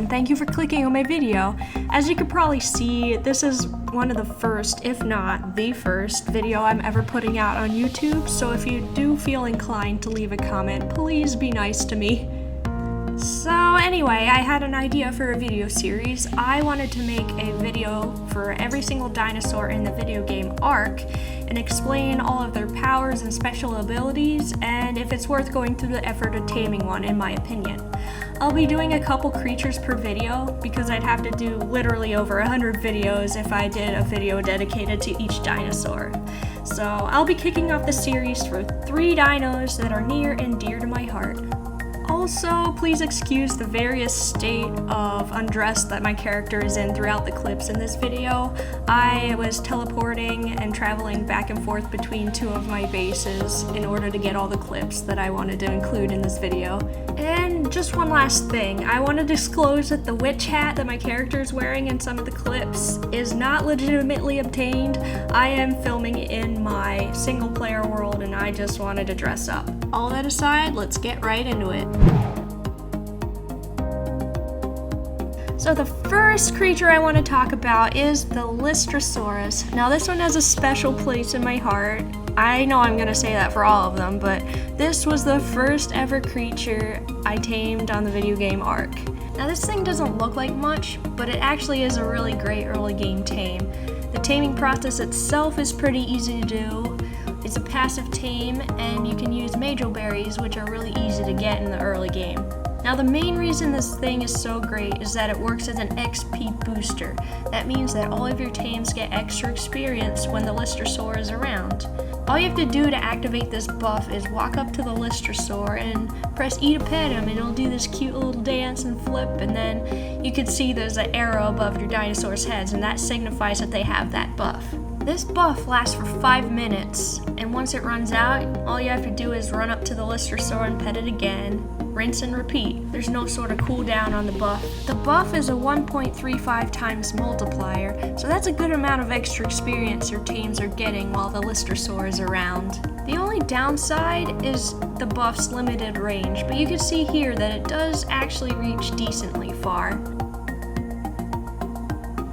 and thank you for clicking on my video. As you can probably see, this is one of the first, if not the first, video I'm ever putting out on YouTube, so if you do feel inclined to leave a comment, please be nice to me. So anyway, I had an idea for a video series. I wanted to make a video for every single dinosaur in the video game Ark and explain all of their powers and special abilities and if it's worth going through the effort of taming one, in my opinion. I'll be doing a couple creatures per video because I'd have to do literally over 100 videos if I did a video dedicated to each dinosaur. So I'll be kicking off the series for 3 dinos that are near and dear to my heart. Also, please excuse the various state of undress that my character is in throughout the clips in this video. I was teleporting and traveling back and forth between 2 of my bases in order to get all the clips that I wanted to include in this video. And just one last thing, I want to disclose that the witch hat that my character is wearing in some of the clips is not legitimately obtained. I am filming in my single player world and I just wanted to dress up. All that aside, let's get right into it. So the first creature I want to talk about is the Lystrosaurus. Now this one has a special place in my heart. I know I'm going to say that for all of them, but this was the first ever creature I tamed on the video game Ark. Now this thing doesn't look like much, but it actually is a really great early game tame. The taming process itself is pretty easy to do. It's a passive tame, and you can use Majoberries, which are really easy to get in the early game. Now the main reason this thing is so great is that it works as an XP booster. That means that all of your tames get extra experience when the Lystrosaur is around. All you have to do to activate this buff is walk up to the Lystrosaur and press E to pet him, and it'll do this cute little dance and flip, and then you can see there's an arrow above your dinosaur's heads, and that signifies that they have that buff. This buff lasts for 5 minutes, and once it runs out, all you have to do is run up to the Lystrosaur and pet it again, rinse and repeat. There's no sort of cooldown on the buff. The buff is a 1.35 times multiplier, so that's a good amount of extra experience your tames are getting while the Lystrosaur is around. The only downside is the buff's limited range, but you can see here that it does actually reach decently far.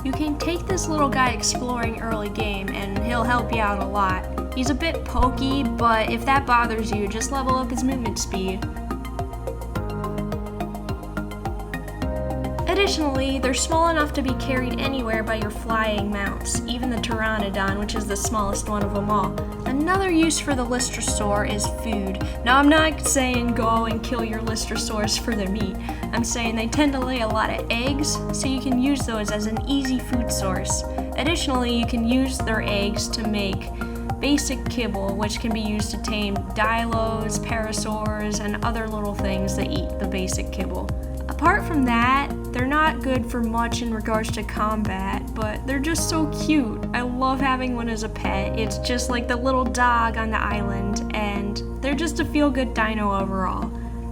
You can take this little guy exploring early game and he'll help you out a lot. He's a bit pokey, but if that bothers you, just level up his movement speed. Additionally, they're small enough to be carried anywhere by your flying mounts, even the Pteranodon, which is the smallest one of them all. Another use for the Lystrosaur is food. Now I'm not saying go and kill your Lystrosaurs for their meat. I'm saying they tend to lay a lot of eggs, so you can use those as an easy food source. Additionally, you can use their eggs to make basic kibble, which can be used to tame Dilos, Parasaurs, and other little things that eat the basic kibble. Apart from that, they're not good for much in regards to combat, but they're just so cute. I love having one as a pet. It's just like the little dog on the island, and they're just a feel-good dino overall.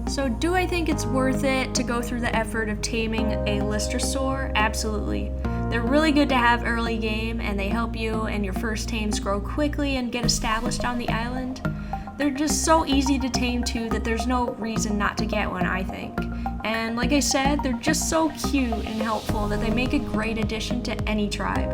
So do I think it's worth it to go through the effort of taming a Lystrosaur? Absolutely. They're really good to have early game, and they help you and your first tames grow quickly and get established on the island. They're just so easy to tame too that there's no reason not to get one, I think. And like I said, they're just so cute and helpful that they make a great addition to any tribe.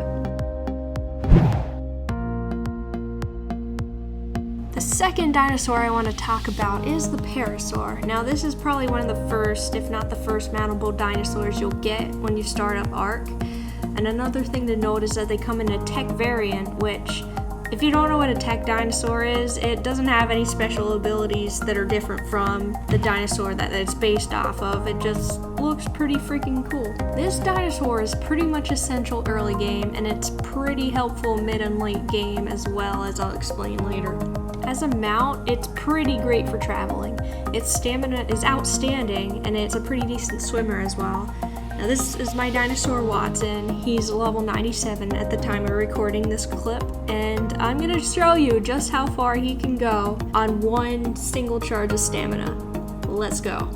The second dinosaur I want to talk about is the Parasaur. Now this is probably one of the first, if not the first, mountable dinosaurs you'll get when you start up Ark. And another thing to note is that they come in a tech variant, which, if you don't know what a tech dinosaur is, it doesn't have any special abilities that are different from the dinosaur that it's based off of. It just looks pretty freaking cool. This dinosaur is pretty much essential early game, and it's pretty helpful mid and late game as well, as I'll explain later. As a mount, it's pretty great for traveling. Its stamina is outstanding, and it's a pretty decent swimmer as well. Now this is my dinosaur Watson. He's level 97 at the time of recording this clip, and I'm going to show you just how far he can go on one single charge of stamina. Let's go.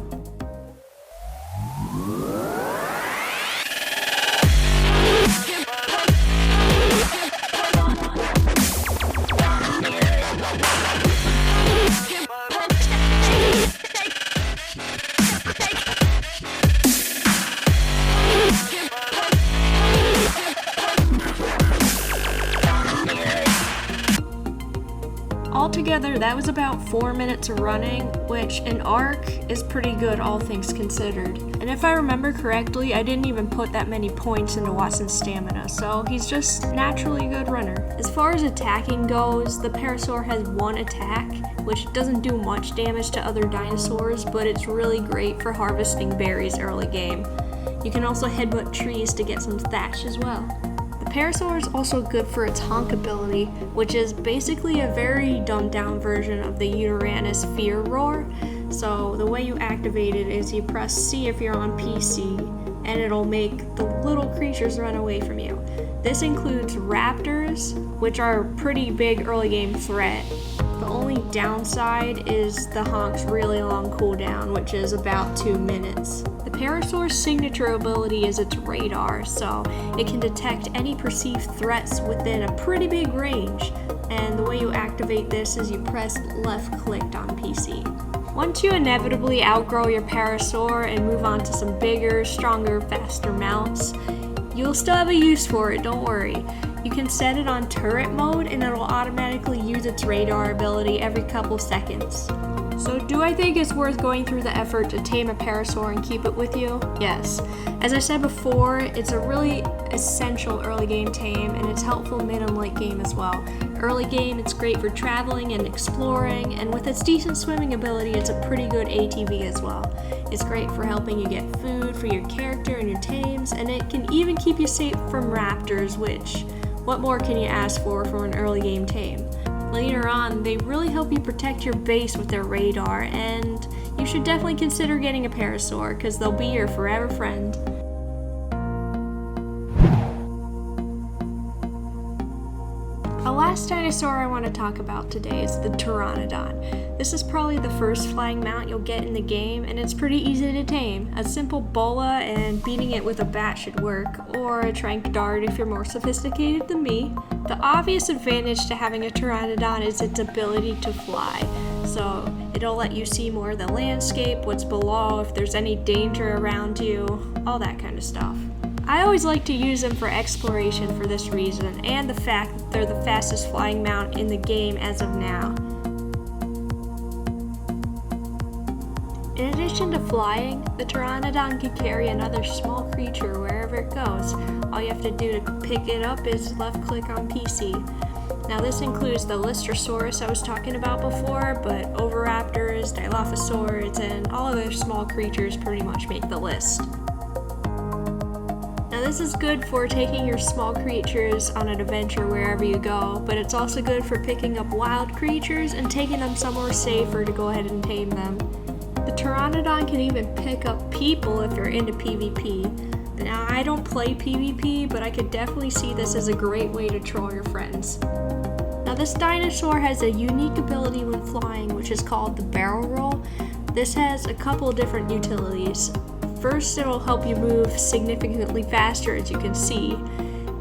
altogether, that was about 4 minutes of running, which in Ark is pretty good all things considered. And if I remember correctly, I didn't even put that many points into Watson's stamina, so he's just naturally a good runner. As far as attacking goes, the Parasaur has one attack, which doesn't do much damage to other dinosaurs, but it's really great for harvesting berries early game. You can also headbutt trees to get some thatch as well. The Parasaur is also good for its honk ability, which is basically a very dumbed down version of the Yutyrannus Fear Roar. So the way you activate it is you press C if you're on PC, and it'll make the little creatures run away from you. This includes raptors, which are a pretty big early game threat. The only downside is the honk's really long cooldown, which is about 2 minutes. The Parasaur's signature ability is its radar, so it can detect any perceived threats within a pretty big range, and the way you activate this is you press left click on PC. Once you inevitably outgrow your Parasaur and move on to some bigger, stronger, faster mounts, you'll still have a use for it, don't worry. You can set it on turret mode and it'll automatically use its radar ability every couple seconds. So do I think it's worth going through the effort to tame a Parasaur and keep it with you? Yes. As I said before, it's a really essential early game tame and it's helpful mid and late game as well. Early game, it's great for traveling and exploring, and with its decent swimming ability, it's a pretty good ATV as well. It's great for helping you get food for your character and your tames, and it can even keep you safe from raptors, which, what more can you ask for from an early game tame? Later on, they really help you protect your base with their radar, and you should definitely consider getting a Parasaur, because they'll be your forever friend. The last dinosaur I want to talk about today is the Pteranodon. This is probably the first flying mount you'll get in the game, and it's pretty easy to tame. A simple bola and beating it with a bat should work, or a trank dart if you're more sophisticated than me. The obvious advantage to having a Pteranodon is its ability to fly, so it'll let you see more of the landscape, what's below, if there's any danger around you, all that kind of stuff. I always like to use them for exploration for this reason, and the fact that they're the fastest flying mount in the game as of now. In addition to flying, the Pteranodon can carry another small creature wherever it goes. All you have to do to pick it up is left click on PC. Now this includes the Lystrosaurus I was talking about before, but Oviraptors, Dilophosaurs, and all other small creatures pretty much make the list. Now this is good for taking your small creatures on an adventure wherever you go, but it's also good for picking up wild creatures and taking them somewhere safer to go ahead and tame them. The Pteranodon can even pick up people if you're into PvP. Now I don't play PvP, but I could definitely see this as a great way to troll your friends. Now this dinosaur has a unique ability when flying, which is called the barrel roll. This has a couple different utilities. First, it'll help you move significantly faster, as you can see,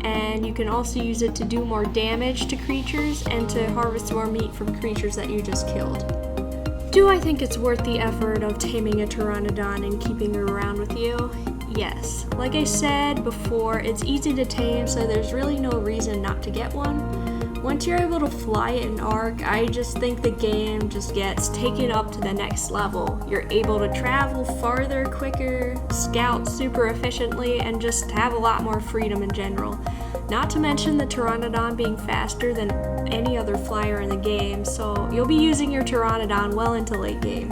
and you can also use it to do more damage to creatures and to harvest more meat from creatures that you just killed. Do I think it's worth the effort of taming a Pteranodon and keeping it around with you? Yes. Like I said before, it's easy to tame, so there's really no reason not to get one. Once you're able to fly it in Ark, I just think the game just gets taken up to the next level. You're able to travel farther, quicker, scout super efficiently, and just have a lot more freedom in general. Not to mention the Pteranodon being faster than any other flyer in the game, so you'll be using your Pteranodon well into late game.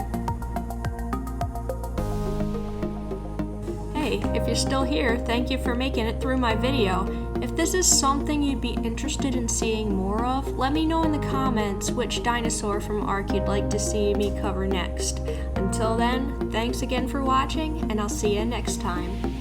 Hey, if you're still here, thank you for making it through my video. If this is something you'd be interested in seeing more of, let me know in the comments which dinosaur from Ark you'd like to see me cover next. Until then, thanks again for watching, and I'll see you next time.